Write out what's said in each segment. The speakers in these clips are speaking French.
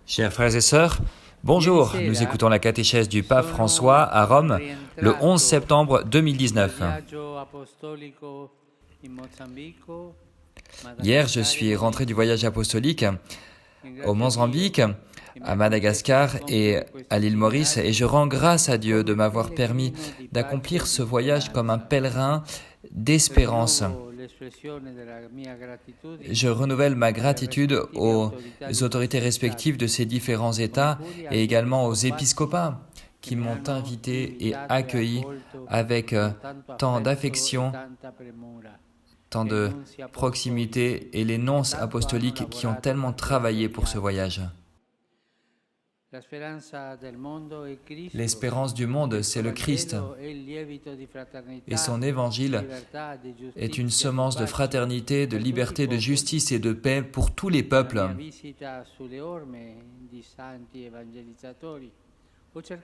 Chers frères et sœurs, bonjour, nous écoutons la catéchèse du pape François à Rome le 11 septembre 2019. Hier, je suis rentré du voyage apostolique au Mozambique, à Madagascar et à l'île Maurice, et je rends grâce à Dieu de m'avoir permis d'accomplir ce voyage comme un pèlerin d'espérance. Je renouvelle ma gratitude aux autorités respectives de ces différents États et également aux épiscopats qui m'ont invité et accueilli avec tant d'affection, tant de proximité, et les nonces apostoliques qui ont tellement travaillé pour ce voyage. L'espérance du monde, c'est le Christ, et son évangile est une semence de fraternité, de liberté, de justice et de paix pour tous les peuples.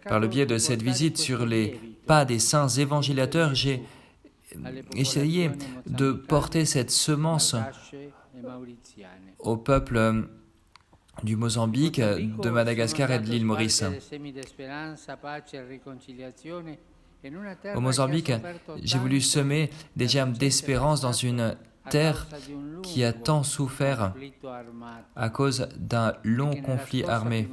Par le biais de cette visite sur les pas des saints évangélisateurs, j'ai essayé de porter cette semence au peuple du Mozambique, de Madagascar et de l'île Maurice. Au Mozambique, j'ai voulu semer des germes d'espérance dans une terre qui a tant souffert à cause d'un long conflit armé.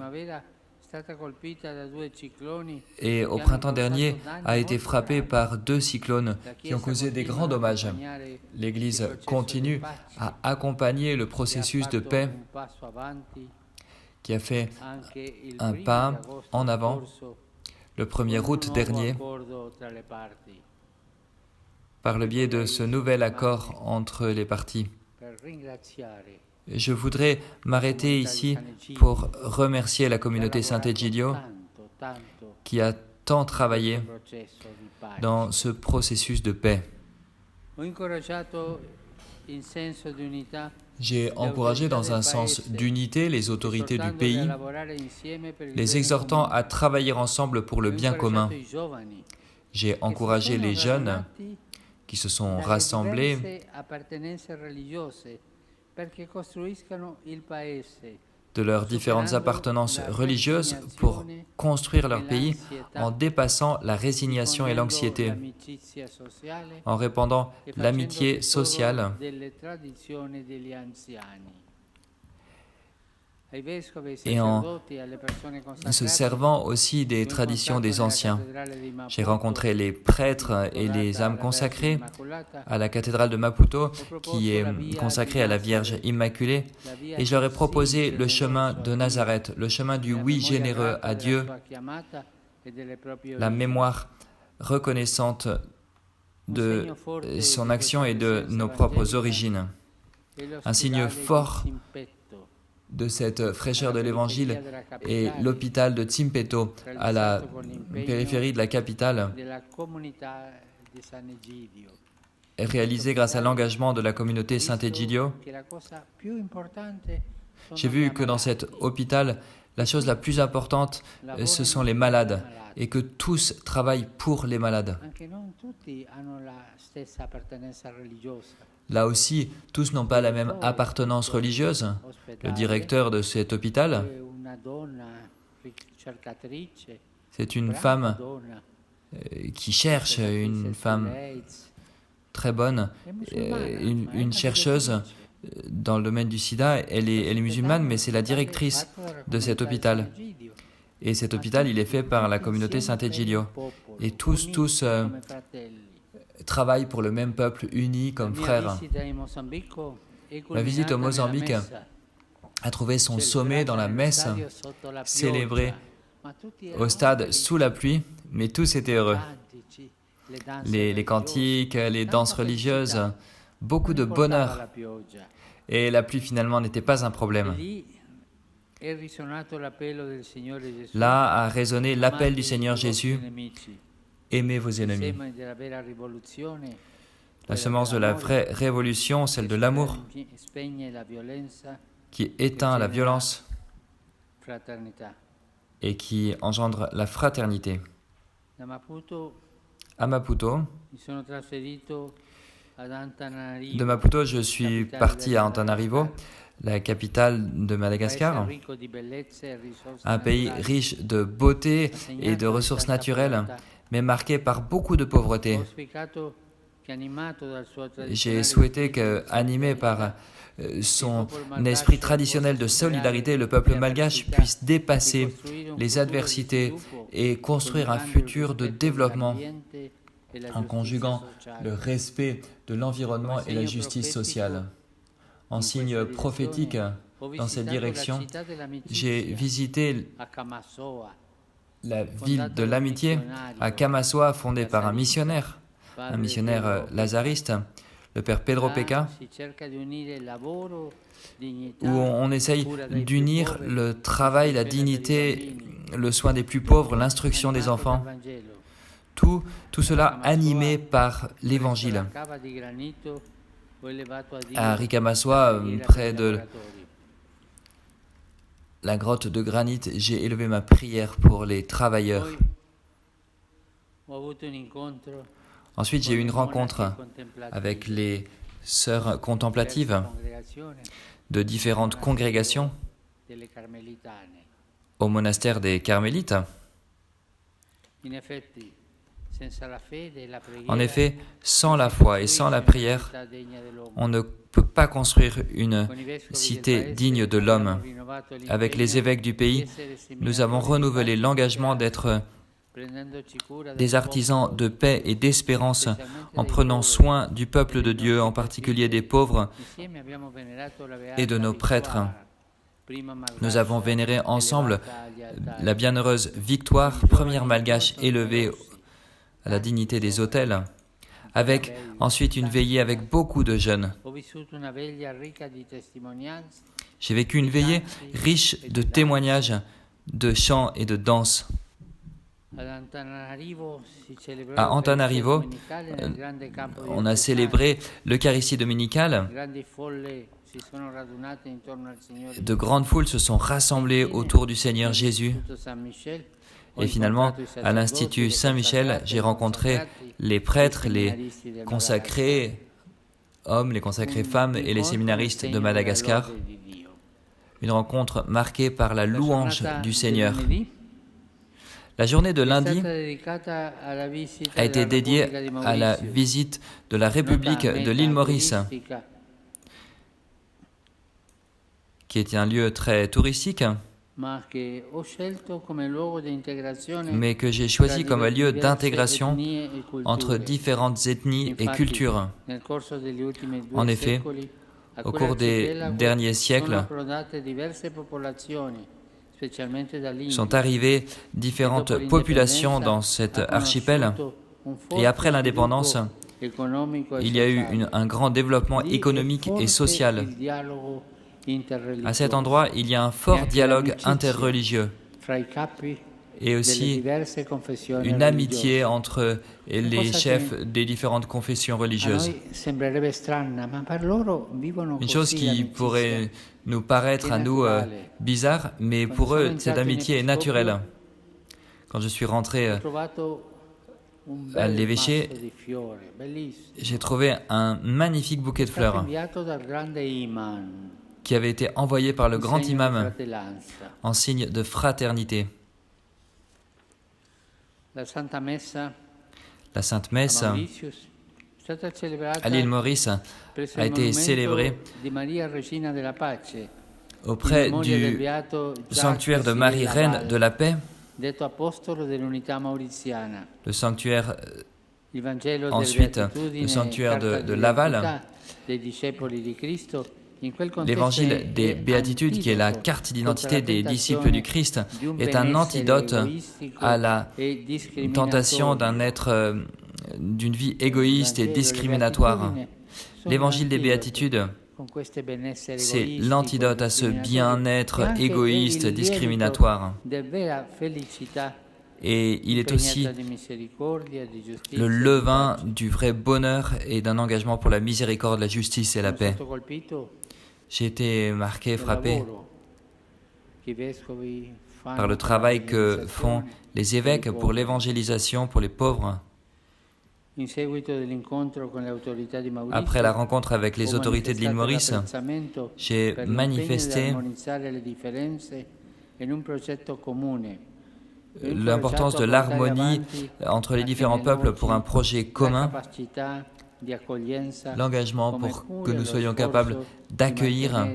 Et au printemps dernier, a été frappé par 2 cyclones qui ont causé des grands dommages. L'Église continue à accompagner le processus de paix qui a fait un pas en avant le 1er août dernier par le biais de ce nouvel accord entre les parties. Je voudrais m'arrêter ici pour remercier la communauté Sant'Egidio qui a tant travaillé dans ce processus de paix. J'ai encouragé dans un sens d'unité les autorités du pays, les exhortant à travailler ensemble pour le bien commun. J'ai encouragé les jeunes qui se sont rassemblés de leurs différentes appartenances religieuses pour construire leur pays en dépassant la résignation et l'anxiété, en répandant l'amitié sociale et en se servant aussi des traditions des anciens. J'ai rencontré les prêtres et les âmes consacrées à la cathédrale de Maputo, qui est consacrée à la Vierge Immaculée, et je leur ai proposé le chemin de Nazareth, le chemin du oui généreux à Dieu, la mémoire reconnaissante de son action et de nos propres origines. Un signe fort de cette fraîcheur de l'Évangile est l'hôpital de Zimpeto, à la périphérie de la capitale, réalisé grâce à l'engagement de la communauté Sant'Egidio. J'ai vu que dans cet hôpital, la chose la plus importante, ce sont les malades, et que tous travaillent pour les malades. Là aussi, tous n'ont pas la même appartenance religieuse. Le directeur de cet hôpital, c'est une femme qui cherche, une femme très bonne, une chercheuse dans le domaine du sida. Elle est musulmane, mais c'est la directrice de cet hôpital. Et cet hôpital, il est fait par la communauté Sant'Egidio. Et tous travaillent pour le même peuple, unis comme frères. Ma visite au Mozambique a trouvé son sommet dans la messe célébrée au stade sous la pluie, mais tous étaient heureux. Les cantiques, les danses religieuses, beaucoup de bonheur. Et la pluie finalement n'était pas un problème. Là a résonné l'appel du Seigneur Jésus: aimez vos ennemis. La semence de la vraie révolution, celle de l'amour, qui éteint la violence et qui engendre la fraternité. À Maputo, De Maputo, je suis parti à Antananarivo, la capitale de Madagascar, un pays riche de beauté et de ressources naturelles, mais marqué par beaucoup de pauvreté. J'ai souhaité que, animé par son esprit traditionnel de solidarité, le peuple malgache puisse dépasser les adversités et construire un futur de développement en conjuguant le respect de l'environnement et la justice sociale. En signe prophétique dans cette direction, j'ai visité la ville de l'amitié à Kamasoa, fondée par un missionnaire lazariste, le père Pedro Peca, où on essaye d'unir le travail, la dignité, le soin des plus pauvres, l'instruction des enfants. Tout cela animé par l'Évangile. À Rikamasoa, près de la grotte de granit, j'ai élevé ma prière pour les travailleurs. Ensuite, j'ai eu une rencontre avec les sœurs contemplatives de différentes congrégations au monastère des Carmélites. En effet, sans la foi et sans la prière, on ne peut pas construire une cité digne de l'homme. Avec les évêques du pays, nous avons renouvelé l'engagement d'être des artisans de paix et d'espérance en prenant soin du peuple de Dieu, en particulier des pauvres et de nos prêtres. Nous avons vénéré ensemble la bienheureuse Victoire, première malgache élevée à la dignité des autels, avec ensuite une veillée avec beaucoup de jeunes. J'ai vécu une veillée riche de témoignages, de chants et de danses. À Antananarivo, on a célébré l'Eucharistie dominicale. De grandes foules se sont rassemblées autour du Seigneur Jésus. Et finalement, à l'Institut Saint-Michel, j'ai rencontré les prêtres, les consacrés hommes, les consacrés femmes et les séminaristes de Madagascar. Une rencontre marquée par la louange du Seigneur. La journée de lundi a été dédiée à la visite de la République de l'île Maurice, qui est un lieu très touristique, mais que j'ai choisi comme un lieu d'intégration entre différentes ethnies et cultures. En effet, au cours des derniers siècles, sont arrivées différentes populations dans cet archipel, et après l'indépendance, il y a eu un grand développement économique et social. À cet endroit, il y a un fort dialogue interreligieux et aussi une amitié entre les chefs des différentes confessions religieuses. Une chose qui pourrait nous paraître à nous bizarre, mais pour eux, cette amitié est naturelle. Quand je suis rentré à l'évêché, j'ai trouvé un magnifique bouquet de fleurs qui avait été envoyé par le grand imam en signe de fraternité. La Sainte Messe à l'île Maurice a été célébrée auprès du sanctuaire de Marie, Reine de la Paix, le sanctuaire ensuite, le sanctuaire de Laval, l'évangile des béatitudes, qui est la carte d'identité des disciples du Christ, est un antidote à la tentation d'un être d'une vie égoïste et discriminatoire. L'évangile des béatitudes, c'est l'antidote à ce bien-être égoïste, discriminatoire. Et il est aussi le levain du vrai bonheur et d'un engagement pour la miséricorde, la justice et la paix. J'ai été marqué, frappé par le travail que font les évêques pour l'évangélisation, pour les pauvres. Après la rencontre avec les autorités de l'île Maurice, j'ai manifesté l'importance de l'harmonie entre les différents peuples pour un projet commun, l'engagement pour que nous soyons capables d'accueillir,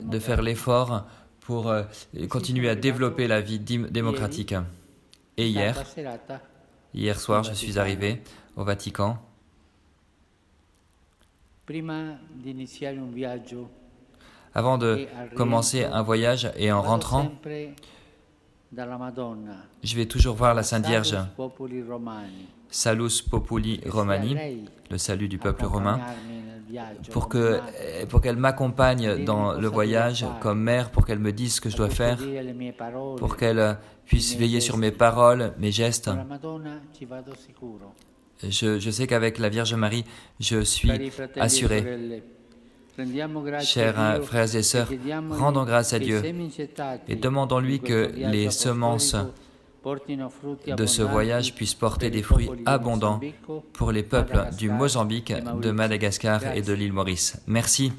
de faire l'effort pour continuer à développer la vie démocratique. Et hier soir, je suis arrivé au Vatican. Avant de commencer un voyage et en rentrant, je vais toujours voir la Sainte Vierge, Salus Populi Romani, le salut du peuple romain, pour qu'elle m'accompagne dans le voyage comme mère, pour qu'elle me dise ce que je dois faire, pour qu'elle puisse veiller sur mes paroles, mes gestes. Je sais qu'avec la Vierge Marie, je suis assuré. Chers frères et sœurs, rendons grâce à Dieu et demandons-lui que les semences de ce voyage puissent porter des fruits abondants pour les peuples du Mozambique, de Madagascar et de l'île Maurice. Merci.